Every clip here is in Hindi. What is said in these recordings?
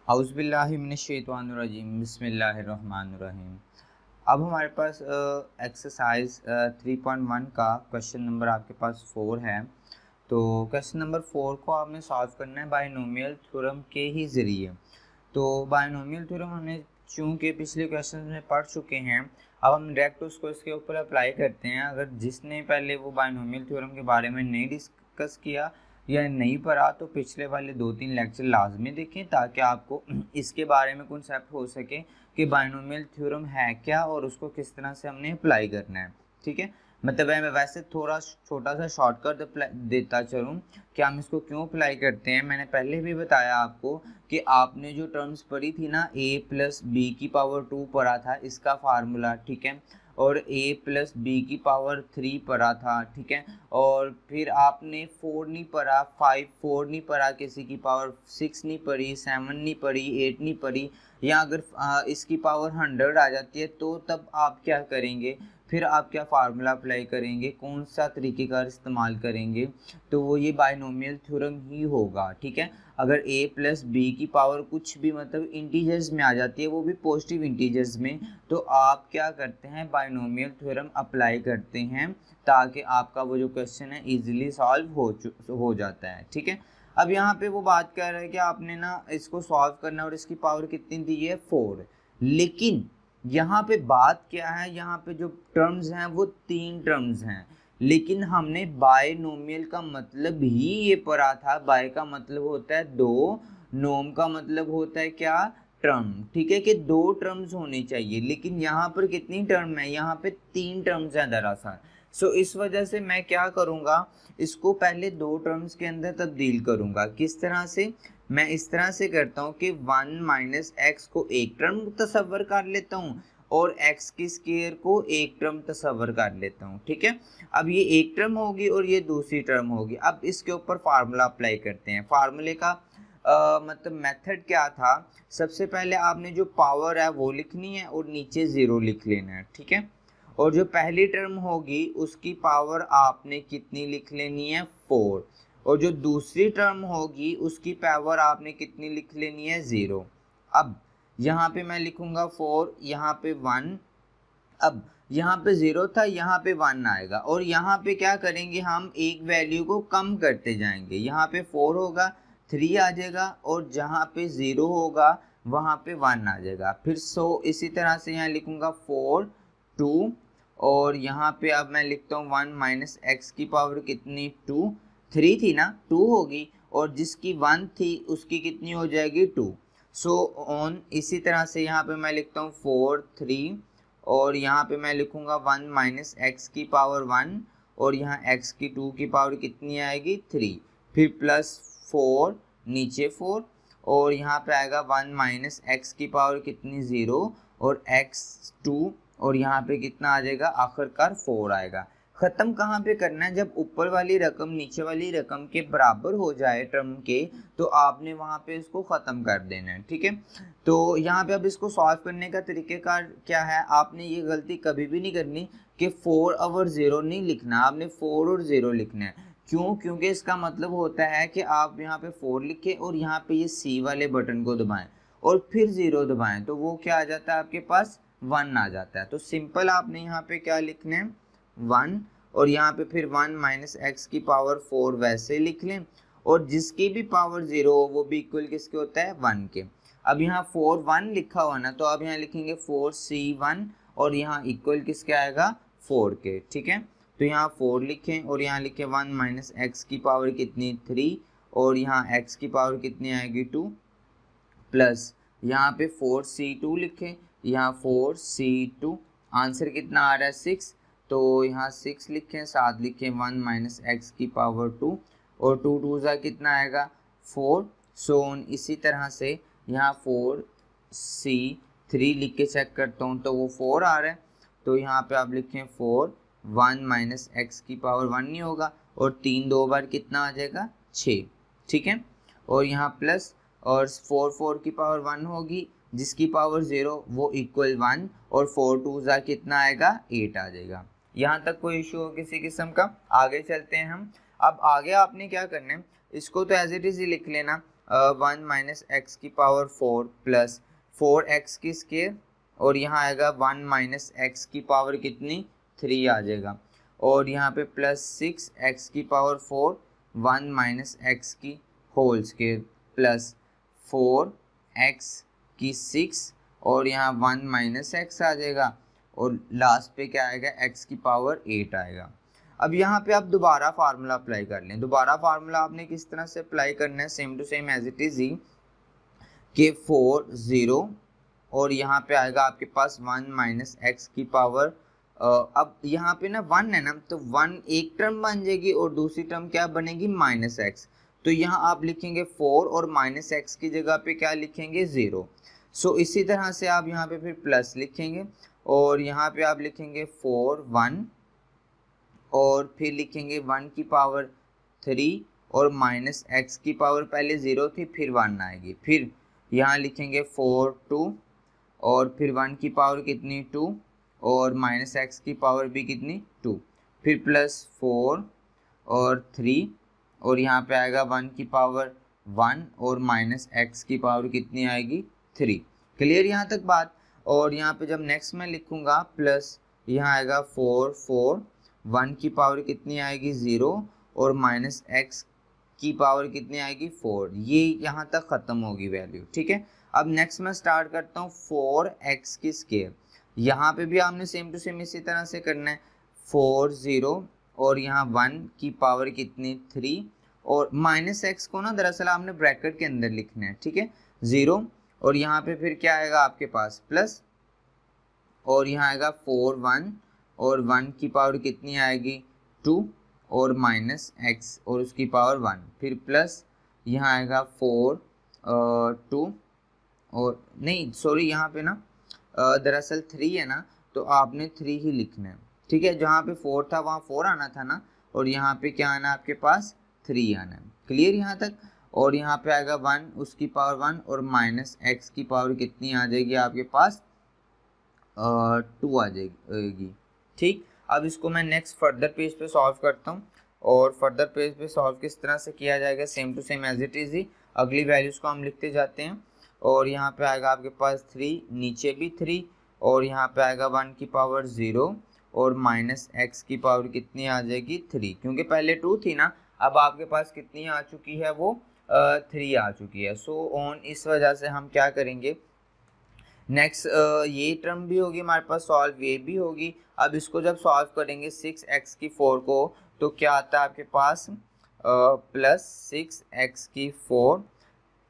औज़ुबिल्लाहि मिनश्शैतानिर्रजीम बिस्मिल्लाहिर्रहमानिर्रहीम। अब हमारे पास एक्सरसाइज 3.1 का क्वेश्चन नंबर आपके पास 4 है। तो क्वेश्चन नंबर 4 को आपने सॉल्व करना है बायनोमियल थ्योरम के ही ज़रिए। तो बायनोमियल थ्योरम हमने चूँकि पिछले क्वेश्चन में पढ़ चुके हैं, अब हम डायरेक्ट उसको इसके ऊपर अप्लाई करते हैं। अगर जिसने पहले वो बायनोमियल थ्योरम के बारे में नहीं डिस्कस किया या नहीं पढ़ा तो पिछले वाले 2-3 लेक्चर लाजमी देखें, ताकि आपको इसके बारे में कॉन्सेप्ट हो सके कि बायनोमियल थ्योरम है क्या और उसको किस तरह से हमने अप्लाई करना है। ठीक है, मतलब मैं वैसे थोड़ा छोटा सा शॉर्टकट देता चलूँ कि हम इसको क्यों अप्लाई करते हैं। मैंने पहले भी बताया आपको कि आपने जो टर्म्स पढ़ी थी ना, a प्लस बी की पावर 2 पढ़ा था इसका फार्मूला, ठीक है, और a प्लस बी की पावर 3 पढ़ा था, ठीक है, और फिर आपने 4 नहीं पढ़ा, 4 नहीं पढ़ा, किसी की पावर 6 नहीं पढ़ी, 7 नहीं पढ़ी, 8 नहीं पढ़ी, या अगर इसकी पावर 100 आ जाती है तो तब आप क्या करेंगे, फिर आप क्या फार्मूला अप्लाई करेंगे, कौन सा तरीक़ेकार इस्तेमाल करेंगे, तो वो ये बायनोमियल थ्योरम ही होगा। ठीक है, अगर a प्लस बी की पावर कुछ भी मतलब इंटीजर्स में आ जाती है, वो भी पॉजिटिव इंटीजर्स में, तो आप क्या करते हैं, बायनोमियल थ्योरम अप्लाई करते हैं, ताकि आपका वो जो क्वेश्चन है इजीली सॉल्व हो जाता है। ठीक है, अब यहाँ पे वो बात कर रहा है कि आपने ना इसको सॉल्व करना और इसकी पावर कितनी दी है 4, लेकिन यहाँ पे बात क्या है, यहाँ पे जो टर्म्स हैं वो 3 टर्म्स हैं, लेकिन हमने बायनोमियल का मतलब ही ये पढ़ा था। बाय का मतलब होता है 2, नोम का मतलब होता है क्या, टर्म। ठीक है, कि 2 टर्म्स होने चाहिए, लेकिन यहाँ पर कितनी टर्म है, यहाँ पे 3 टर्म्स हैं दरअसल। सो इस वजह से मैं क्या करूँगा, इसको पहले 2 टर्म्स के अंदर तब्दील करूँगा। किस तरह से, मैं इस तरह से करता हूँ कि 1 माइनस एक्स को एक टर्म तसव्वुर कर लेता हूँ और x की स्क्वायर को एक टर्म तसव्वुर कर लेता हूँ। ठीक है, अब ये एक टर्म होगी और ये दूसरी टर्म होगी। अब इसके ऊपर फार्मूला अप्लाई करते हैं। फार्मूले का मतलब मेथड क्या था, सबसे पहले आपने जो पावर है वो लिखनी है और नीचे 0 लिख लेना है। ठीक है, और जो पहली टर्म होगी उसकी पावर आपने कितनी लिख लेनी है 4, और जो दूसरी टर्म होगी उसकी पावर आपने कितनी लिख लेनी है 0। अब यहाँ पे मैं लिखूंगा 4, यहाँ पे 1, अब यहाँ पे 0 था, यहाँ पे 1 आएगा, और यहाँ पे क्या करेंगे, हम एक वैल्यू को कम करते जाएंगे। यहाँ पे 4 होगा, 3 आ जाएगा, और जहाँ पे 0 होगा वहाँ पे 1 आ जाएगा। फिर इसी तरह से यहाँ लिखूंगा 4, 2, और यहाँ पे अब मैं लिखता हूँ 1 माइनस एक्स की पावर कितनी 2, 3 थी ना, 2 होगी, और जिसकी 1 थी उसकी कितनी हो जाएगी 2। सो ऑन इसी तरह से यहाँ पे मैं लिखता हूँ 4, 3, और यहाँ पे मैं लिखूंगा 1 माइनस एक्स की पावर 1, और यहाँ x की 2 की पावर कितनी आएगी 3, फिर प्लस 4, नीचे 4, और यहाँ पे आएगा 1 माइनस एक्स की पावर कितनी 0, और x2, और यहाँ पे कितना आ जाएगा, आखिरकार 4 आएगा। ख़त्म कहाँ पे करना है, जब ऊपर वाली रकम नीचे वाली रकम के बराबर हो जाए टर्म के, तो आपने वहाँ पे इसको ख़त्म कर देना है। ठीक है, तो यहाँ पे अब इसको सॉल्व करने का तरीक़ेकार क्या है, आपने ये गलती कभी भी नहीं करनी कि 4 और 0 नहीं लिखना, आपने 4 और 0 लिखना है। क्यों, क्योंकि इसका मतलब होता है कि आप यहाँ पे 4 लिखें और यहाँ पे ये C वाले बटन को दबाएं और फिर 0 दबाएं, तो वो क्या आ जाता है, आपके पास 1 आ जाता है। तो सिंपल आपने यहाँ पे क्या लिखना है 1, और यहाँ पे फिर 1 माइनस एक्स की पावर 4 वैसे लिख लें, और जिसकी भी पावर 0 हो वो भी इक्वल किसके होता है 1 के। अब यहाँ 4 1 लिखा हुआ ना, तो अब यहाँ लिखेंगे 4C1, और यहाँ इक्वल किसके आएगा 4 के। ठीक है, तो यहाँ 4 लिखें और यहाँ लिखें 1 माइनस एक्स की पावर कितनी 3, और यहाँ x की पावर कितनी आएगी 2, प्लस यहाँ पे 4C2 लिखें, यहाँ 4C2, आंसर कितना आ रहा है 6, तो यहाँ 6 लिखें, साथ लिखें 1 माइनस एक्स की पावर 2, और 2 2 ज़ा कितना आएगा 4। सोन इसी तरह से यहाँ 4C3 लिख के चेक करता हूँ तो वो 4 आ रहा है, तो यहाँ पे आप लिखें 4, 1 माइनस एक्स की पावर 1 नहीं होगा, और 3 2 बार कितना आ जाएगा 6। ठीक है, और यहाँ प्लस, और 4 4 की पावर 1 होगी, जिसकी पावर 0 वो इक्वल 1, और 4 2 ज़ा कितना आएगा 8 आ जाएगा। यहाँ तक कोई इशू हो किसी किस्म का, आगे चलते हैं हम। अब आगे आपने क्या करना है, इसको तो एज इट इज़ ही लिख लेना, 1 माइनस एक्स की पावर 4 प्लस 4x की स्केयर, और यहाँ आएगा 1 माइनस एक्स की पावर कितनी 3 आ जाएगा, और यहाँ पे प्लस 6x की पावर 4 1 माइनस एक्स की होल स्केयर प्लस 4x की 6 और यहाँ 1 माइनस एक्स आ जाएगा, और लास्ट पे क्या आएगा x की पावर 8 आएगा। अब यहाँ पे आप दोबारा फार्मूला अप्लाई कर लें। दोबारा फार्मूला आपने किस तरह से अप्लाई करना है, same to same as it is ही कि 4 0 और यहाँ पे आएगा आपके पास 1 माइनस एक्स की पावर, अब यहाँ पे ना 1 है ना, तो 1 एक टर्म बन जाएगी और दूसरी टर्म क्या बनेगी माइनस एक्स, तो यहाँ आप लिखेंगे 4 और माइनस एक्स की जगह पे क्या लिखेंगे 0। सो इसी तरह से आप यहाँ पे फिर प्लस लिखेंगे और यहाँ पे आप लिखेंगे 4 1 और फिर लिखेंगे 1 की पावर 3 और माइनस एक्स की पावर पहले 0 थी फिर 1 आएगी, फिर यहाँ लिखेंगे 4 2 और फिर 1 की पावर कितनी 2 और माइनस एक्स की पावर भी कितनी 2, फिर प्लस 4 और 3 और यहाँ पे आएगा 1 की पावर 1 और माइनस एक्स की पावर कितनी आएगी 3। क्लियर यहाँ तक बात। और यहाँ पे जब नेक्स्ट में लिखूँगा प्लस यहाँ आएगा 4 4 1 की पावर कितनी आएगी 0 और माइनस एक्स की पावर कितनी आएगी 4, ये यहाँ तक ख़त्म होगी वैल्यू। ठीक है, अब नेक्स्ट मैं स्टार्ट करता हूँ 4x की स्केयर। यहाँ पे भी आपने सेम टू सेम इसी तरह से करना है 4 0 और यहाँ 1 की पावर कितनी 3 और माइनस एक्स को ना दरअसल आपने ब्रैकेट के अंदर लिखना है। ठीक है, 0 और यहाँ पे फिर क्या आएगा आपके पास प्लस और यहाँ आएगा 4 1 और 1 की पावर कितनी आएगी 2 और माइनस एक्स और उसकी पावर 1, फिर प्लस यहाँ आएगा 4 2 और नहीं सॉरी यहाँ पे ना दरअसल 3 है ना, तो आपने 3 ही लिखना है। ठीक है, जहाँ पे 4 था वहाँ 4 आना था ना, और यहाँ पे क्या आना है आपके पास 3 आना है। क्लियर यहाँ तक। और यहाँ पे आएगा 1 उसकी पावर 1 और माइनस एक्स की पावर कितनी आ जाएगी आपके पास 2 आ जाएगी। ठीक, अब इसको मैं नेक्स्ट फर्दर पेज पे सॉल्व करता हूँ, और फर्दर पेज पे सॉल्व किस तरह से किया जाएगा same to same as it is ही अगली वैल्यूज़ को हम लिखते जाते हैं। और यहाँ पे आएगा आपके पास 3, नीचे भी 3 और यहाँ पे आएगा 1 की पावर 0 और माइनस एक्स की पावर कितनी आ जाएगी 3, क्योंकि पहले 2 थी ना, अब आपके पास कितनी आ चुकी है वो 3 आ चुकी है। सो ऑन इस वजह से हम क्या करेंगे नेक्स्ट ये टर्म भी होगी हमारे पास सॉल्व, ये भी होगी। अब इसको जब सॉल्व करेंगे 6x की 4 को, तो क्या आता है आपके पास प्लस 6x की 4,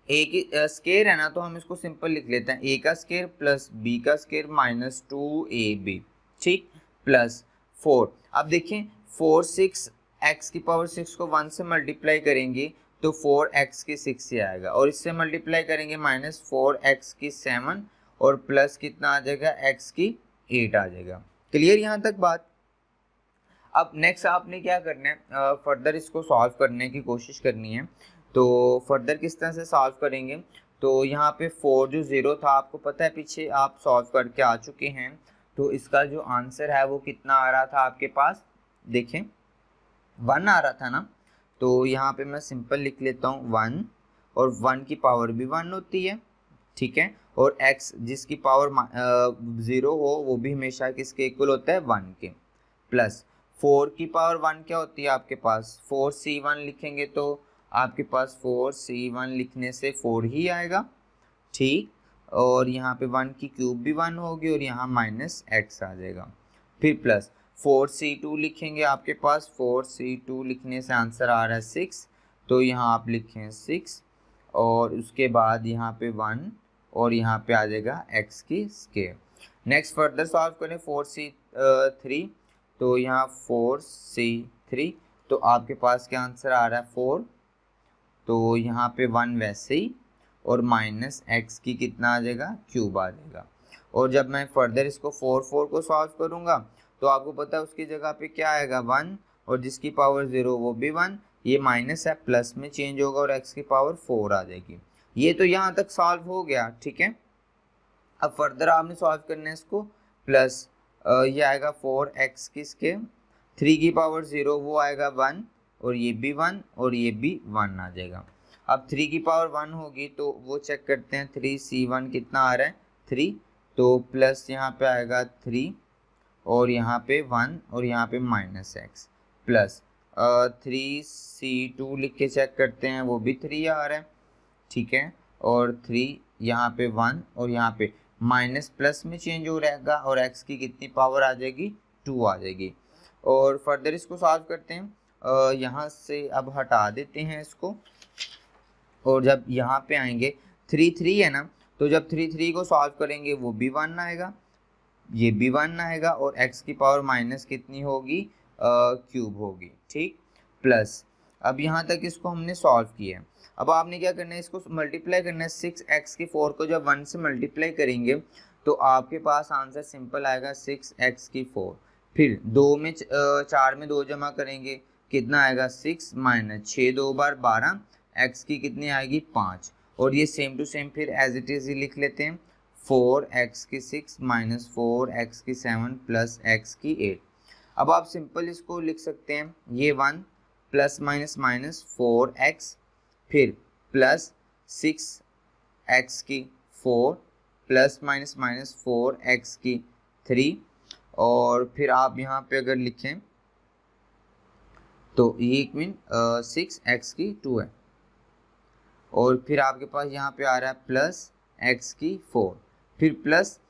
ए की स्केयर है ना, तो हम इसको सिंपल लिख लेते हैं a का स्केयर प्लस b का स्केयर माइनस 2ab। ठीक, प्लस 4। अब देखें 4 6 x की पावर 6 को 1 से मल्टीप्लाई करेंगे तो 4x की 6 से आएगा, और इससे मल्टीप्लाई करेंगे माइनस 4x की 7 और प्लस कितना आ जाएगा x की 8 आ जाएगा। क्लियर यहाँ तक बात। अब नेक्स्ट आपने क्या करना है फर्दर इसको सॉल्व करने की कोशिश करनी है। तो फर्दर किस तरह से सॉल्व करेंगे, तो यहाँ पे 4 जो 0 था आपको पता है पीछे आप सॉल्व करके आ चुके हैं, तो इसका जो आंसर है वो कितना आ रहा था आपके पास, देखें 1 आ रहा था ना, तो यहाँ पे मैं सिंपल लिख लेता हूँ 1 और 1 की पावर भी 1 होती है। ठीक है, और x जिसकी पावर 0 हो वो भी हमेशा किसके इक्वल होता है 1 के, प्लस 4 की पावर 1 क्या होती है आपके पास 4c1 लिखेंगे तो आपके पास 4c1 लिखने से 4 ही आएगा। ठीक, और यहाँ पे 1 की क्यूब भी 1 होगी और यहाँ माइनस x आ जाएगा, फिर प्लस 4c2 लिखेंगे आपके पास 4c2 लिखने से आंसर आ रहा है 6, तो यहाँ आप लिखें 6 और उसके बाद यहाँ पे 1 और यहाँ पे आ जाएगा x की स्केयर। नेक्स्ट फर्दर सॉल्व करें 4c3, तो यहाँ 4c3 तो आपके पास क्या आंसर आ रहा है 4, तो यहाँ पे 1 वैसे ही और माइनस x की कितना आ जाएगा क्यूब आ जाएगा। और जब मैं फर्दर इसको 4 4 को सॉल्व करूँगा तो आपको पता है उसकी जगह पे क्या आएगा 1 और जिसकी पावर 0 वो भी 1, ये माइनस है प्लस में चेंज होगा और x की पावर 4 आ जाएगी। ये तो यहाँ तक सॉल्व हो गया। ठीक है, अब फर्दर आपने सॉल्व करना है इसको, प्लस ये आएगा 4x की स्केयर, 3 की पावर 0 वो आएगा 1 और ये भी 1 और ये भी 1 आ जाएगा। अब 3 की पावर 1 होगी तो वो चेक करते हैं 3c1 कितना आ रहा है 3, तो प्लस यहाँ पे आएगा 3 और यहाँ पे 1 और यहाँ पे -x प्लस 3c2 लिख के चेक करते हैं, वो भी 3 आ रहा है, ठीक है। और 3 यहाँ पे 1 और यहाँ पे माइनस प्लस में चेंज हो रहेगा और x की कितनी पावर आ जाएगी 2 आ जाएगी। और फर्दर इसको सॉल्व करते हैं, यहाँ से अब हटा देते हैं इसको, और जब यहाँ पे आएंगे 3 है ना, तो जब 3 को सॉल्व करेंगे वो भी 1 आएगा, ये भी 1 आएगा और x की पावर माइनस कितनी होगी क्यूब होगी, ठीक। प्लस अब यहाँ तक इसको हमने सॉल्व किया है। अब आपने क्या करना है, इसको मल्टीप्लाई करना है 6x की 4 को जब 1 से मल्टीप्लाई करेंगे तो आपके पास आंसर सिंपल आएगा 6x की 4। फिर 2 में 4 में 2 जमा करेंगे कितना आएगा 6 माइनस 6 2 बार 12, x की कितनी आएगी 5, और ये सेम टू सेम फिर एज इट इज ही लिख लेते हैं 4x की 6 माइनस 4x की 7 प्लस x की 8। अब आप सिंपल इसको लिख सकते हैं, ये 1 प्लस माइनस माइनस 4x फिर प्लस 6x की 4 प्लस माइनस माइनस 4x की 3, और फिर आप यहाँ पे अगर लिखें तो ये एक मिनट 6x की 2 है, और फिर आपके पास यहाँ पे आ रहा है प्लस x की 4, फिर प्लस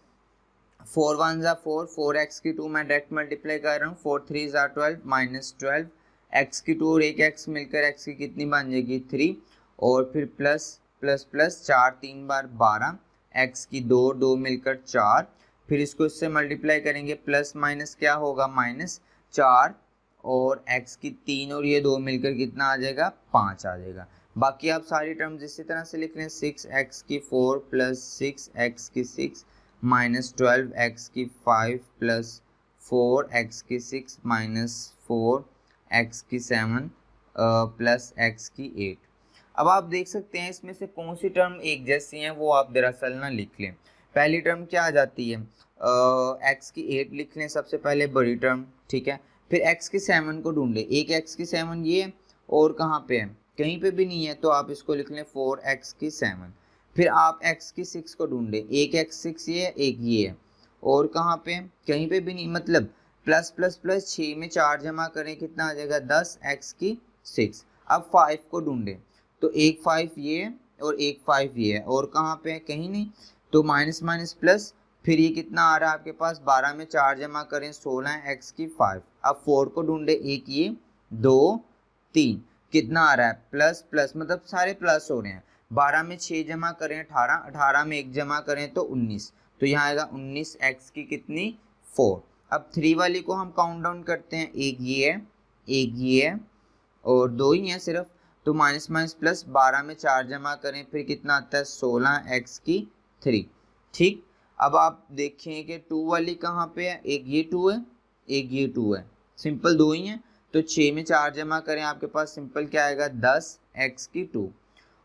4 1 ज़ा 4, 4x की 2 मैं डायरेक्ट मल्टीप्लाई कर रहा हूँ, 4 3 ज़ा 12 माइनस 12, x की 2 और एक x मिलकर x की कितनी बन जाएगी 3, और फिर प्लस प्लस प्लस 4 3 बार 12, x की 2 2 मिलकर 4, फिर इसको इससे मल्टीप्लाई करेंगे प्लस माइनस क्या होगा माइनस 4, और x की 3 और ये 2 मिलकर कितना आ जाएगा 5 आ जाएगा। बाकी आप सारी टर्म्स इसी तरह से लिख लें, 6x की 4 प्लस 6x की 6 माइनस 12x की 5 प्लस 4x की 6 माइनस 4x की 7 प्लस x की 8। अब आप देख सकते हैं इसमें से कौन सी टर्म एक जैसी हैं वो आप दरअसल ना लिख लें। पहली टर्म क्या आ जाती है, x की 8 लिख लें सबसे पहले बड़ी टर्म, ठीक है। फिर x की 7 को ढूंढ लें, एक x की 7 ये और कहाँ पे है, कहीं पे भी नहीं है, तो आप इसको लिख लें 4x की 7। फिर आप x की 6 को ढूंढें, एक x 6 ये है एक ये है, और कहाँ पे कहीं पे भी नहीं, मतलब प्लस प्लस प्लस 6 में 4 जमा करें कितना आ जाएगा 10 x की 6। अब 5 को ढूंढें, तो एक 5 ये है और एक 5 ये है, और कहाँ पे है कहीं नहीं, तो माइनस माइनस प्लस, फिर ये कितना आ रहा है आपके पास 12 में 4 जमा करें 16 x की 5। अब 4 को ढूंढे, एक ये 2 3, कितना आ रहा है प्लस प्लस, मतलब सारे प्लस हो रहे हैं, 12 में 6 जमा करें 18, 18 में 1 जमा करें तो 19, तो यहाँ आएगा 19 x की कितनी 4। अब 3 वाली को हम काउंट डाउन करते हैं, एक ये है एक ये है और 2 ही है सिर्फ, तो माइनस माइनस प्लस 12 में 4 जमा करें फिर कितना आता है 16 x की 3, ठीक। अब आप देखें कि 2 वाली कहाँ पे है, एक ये 2 है एक ये 2 है, सिंपल 2 ही है, तो 6 में 4 जमा करें आपके पास सिंपल क्या आएगा 10 x की 2,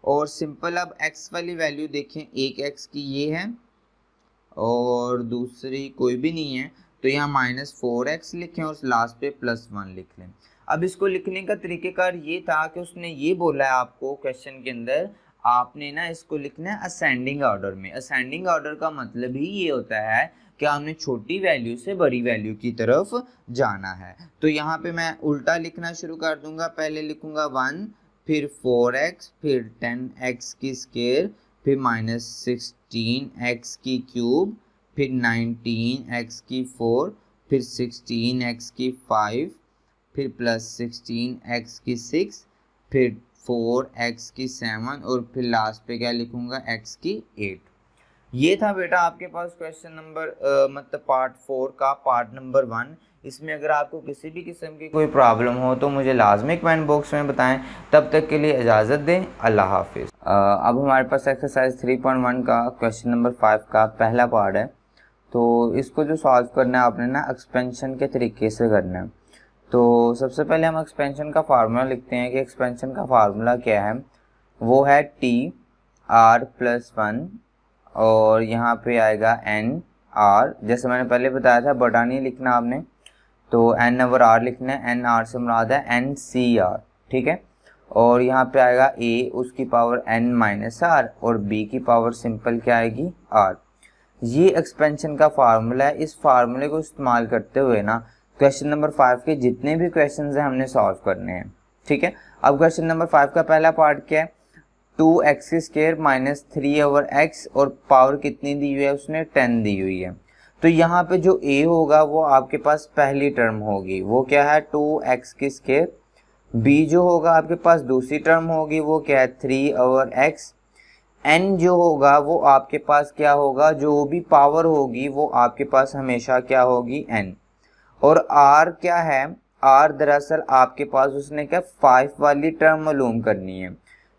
और सिंपल अब x वाली वैल्यू देखें, एक x की ये है और दूसरी कोई भी नहीं है, तो यहाँ -4x लिखें और लास्ट पे +1 लिख लें। अब इसको लिखने का तरीकेकार ये था कि उसने ये बोला है आपको क्वेश्चन के अंदर, आपने ना इसको लिखना है असेंडिंग ऑर्डर में। असेंडिंग ऑर्डर का मतलब ही ये होता है कि हमने छोटी वैल्यू से बड़ी वैल्यू की तरफ जाना है। तो यहाँ पे मैं उल्टा लिखना शुरू कर दूंगा, पहले लिखूंगा 1 फिर 4x फिर 10x की स्क्वायर फिर -16x की क्यूब फिर 19x की 4 फिर 16x की 5 फिर +16x की 6 फिर 4x की 7 और फिर लास्ट पे क्या लिखूंगा x की 8। ये था बेटा आपके पास क्वेश्चन नंबर मतलब पार्ट 4 का पार्ट नंबर 1। इसमें अगर आपको किसी भी किस्म की कोई प्रॉब्लम हो तो मुझे लाजमी कमेंट बॉक्स में बताएं। तब तक के लिए इजाज़त दें, अल्लाह हाफिज़। अब हमारे पास एक्सरसाइज 3.1 का क्वेश्चन नंबर 5 का पहला पार्ट है। तो इसको जो सॉल्व करना है आपने ना एक्सपेंशन के तरीके से करना है। तो सबसे पहले हम एक्सपेंशन का फार्मूला लिखते हैं कि एक्सपेंशन का फार्मूला क्या है, वो है TR+1 और यहाँ पे आएगा NR, जैसे मैंने पहले बताया था बटा नहीं लिखना आपने, तो N/R लिखना है, NR से मुराद है NCR, ठीक है। और यहाँ पे आएगा a उसकी पावर n माइनस आर और b की पावर सिंपल क्या आएगी r। ये एक्सपेंशन का फार्मूला है। इस फार्मूले को इस्तेमाल करते हुए ना क्वेश्चन नंबर 5 के जितने भी क्वेश्चंस हैं हमने सॉल्व करने हैं। ठीक है, अब क्वेश्चन नंबर 5 का पहला पार्ट क्या है, 2x² माइनस 3/x और पावर कितनी दी हुई है उसने 10 दी हुई है। तो यहाँ पे जो a होगा वो आपके पास पहली टर्म होगी, वो क्या है 2x²। b जो होगा आपके पास दूसरी टर्म होगी, वो क्या है 3/x। n जो होगा वो आपके पास क्या होगा, जो भी पावर होगी वो आपके पास हमेशा क्या होगी n। और r क्या है, r दरअसल आपके पास उसने क्या 5 वाली टर्म मालूम करनी है।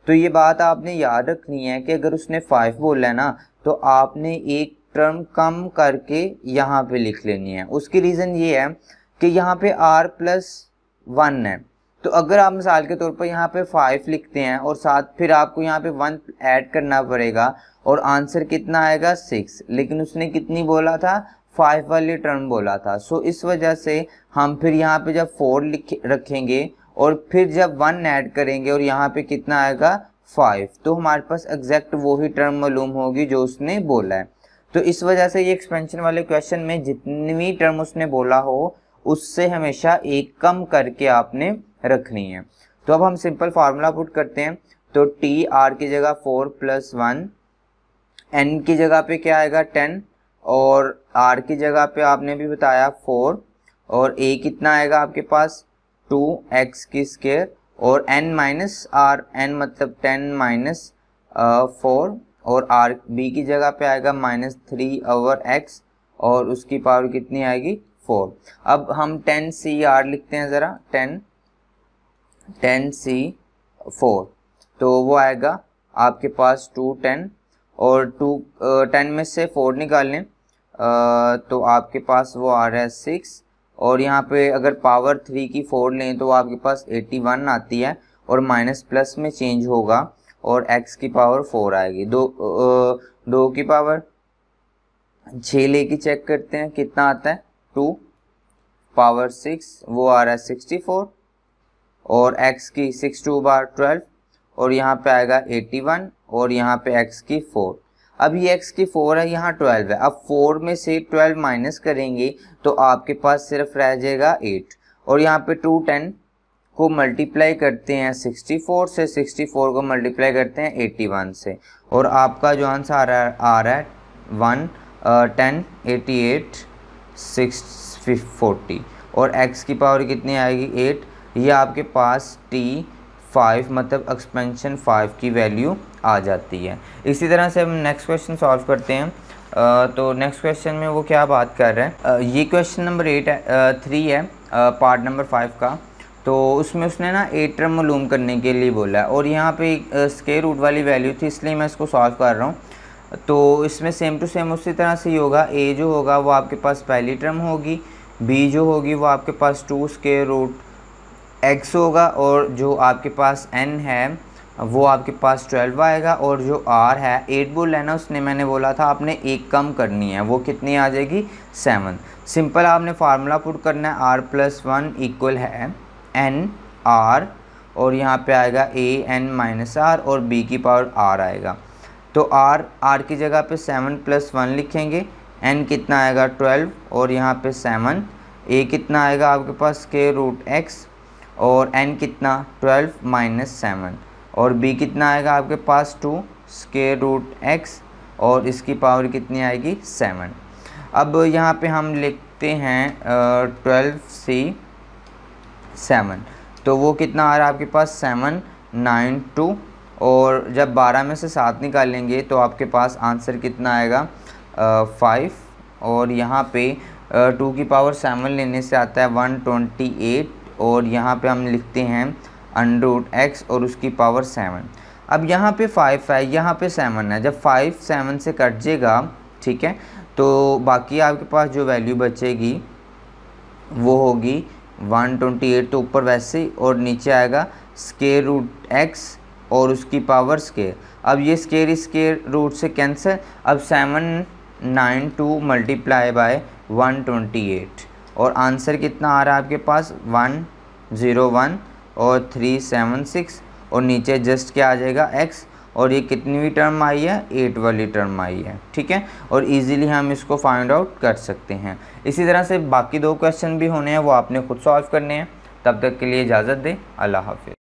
तो ये बात आपने याद रखनी है कि अगर उसने 5 बोला है ना तो आपने एक टर्म कम करके यहाँ पे लिख लेनी है। उसकी रीज़न ये है कि यहाँ पे r+1 है, तो अगर आप मिसाल के तौर पर यहाँ पे 5 लिखते हैं और साथ फिर आपको यहाँ पे 1 ऐड करना पड़ेगा और आंसर कितना आएगा 6, लेकिन उसने कितनी बोला था 5 वाली टर्म बोला था। सो इस वजह से हम फिर यहाँ पे जब 4 रखेंगे और फिर जब 1 ऐड करेंगे और यहाँ पे कितना आएगा 5, तो हमारे पास एग्जैक्ट वही टर्म मालूम होगी जो उसने बोला है। तो इस वजह से ये एक्सपेंशन वाले क्वेश्चन में जितनी भी टर्म उसने बोला हो उससे हमेशा एक कम करके आपने रखनी है। तो अब हम सिंपल फार्मूला पुट करते हैं। तो t r की जगह 4+1, n की जगह पे क्या आएगा 10 और r की जगह पे आपने भी बताया 4 और a कितना आएगा आपके पास 2x² और n माइनस r, n मतलब 10 माइनस 4 और r b की जगह पे आएगा -3/x और उसकी पावर कितनी आएगी 4। अब हम 10c(r) लिखते हैं ज़रा, 10c(4), तो वो आएगा आपके पास 210 और 10 में से 4 निकाल लें तो आपके पास वो आ रहा है 6 और यहाँ पे अगर पावर 3 की 4 लें तो आपके पास 81 आती है और माइनस प्लस में चेंज होगा और x की पावर 4 आएगी। दो की पावर 6 लेके चेक करते हैं कितना आता है, 2 पावर 6 वो आ रहा है 64 और x की 6 2 बार 12 और यहाँ पे आएगा 81 और यहाँ पे x की 4। अब ये x की 4 है, यहाँ 12 है। अब 4 में से 12 माइनस करेंगे तो आपके पास सिर्फ रह जाएगा 8 और यहाँ पे 210 को मल्टीप्लाई करते हैं 64 से, 64 को मल्टीप्लाई करते हैं 81 से और आपका जो आंसर आ रहा है 1 10 88 640 और x की पावर कितनी आएगी 8। ये आपके पास t5 मतलब एक्सपेंशन 5 की वैल्यू आ जाती है। इसी तरह से हम नेक्स्ट क्वेश्चन सॉल्व करते हैं। तो नेक्स्ट क्वेश्चन में वो क्या बात कर रहे हैं, ये क्वेश्चन नंबर 3 है पार्ट नंबर 5 का। तो उसमें उसने ना 8 टर्म मालूम करने के लिए बोला है और यहाँ पे स्क्वायर रूट वाली वैल्यू थी, इसलिए मैं इसको सॉल्व कर रहा हूँ। तो इसमें सेम टू सेम उसी तरह से ही होगा, a जो होगा वो आपके पास पहली टर्म होगी, b जो होगी वो आपके पास 2 स्क्वायर रूट x होगा और जो आपके पास n है वो आपके पास 12 आएगा और जो r है 8 बोला है ना उसने, मैंने बोला था आपने एक कम करनी है, वो कितनी आ जाएगी 7। सिंपल आपने फार्मूला पुट करना है r+1 इक्वल है n r और यहाँ पे आएगा a n माइनस r और b की पावर r आएगा। तो r की जगह पे 7+1 लिखेंगे, n कितना आएगा 12 और यहाँ पे 7, a कितना आएगा आपके पास स्क्वायर रूट x और n कितना 12 माइनस 7 और b कितना आएगा आपके पास 2 स्क्वायर रूट x और इसकी पावर कितनी आएगी 7। अब यहाँ पे हम लिखते हैं 12c(7), तो वो कितना आ रहा है आपके पास 792 और जब 12 में से 7 निकालेंगे तो आपके पास आंसर कितना आएगा 5 और यहाँ पे 2 की पावर 7 लेने से आता है 128 और यहाँ पे हम लिखते हैं √x और उसकी पावर 7। अब यहाँ पे 5 है, यहाँ पे 7 है, जब 5 7 से कट जाएगा ठीक है तो बाकी आपके पास जो वैल्यू बचेगी वो होगी 128, तो ऊपर वैसे और नीचे आएगा स्क्वायर रूट x और उसकी पावर स्क्वायर। अब ये स्क्वायर रूट से कैंसिल, अब 792 मल्टीप्लाई बाय 128 और आंसर कितना आ रहा है आपके पास 101 और 376 और नीचे जस्ट क्या आ जाएगा x, और ये कितनी टर्म आई है 8 वाली टर्म आई है, ठीक है। और इजीली हम इसको फाइंड आउट कर सकते हैं। इसी तरह से बाकी 2 क्वेश्चन भी होने हैं, वो आपने खुद सॉल्व करने हैं। तब तक के लिए इजाज़त दें, अल्लाह हाफिज़।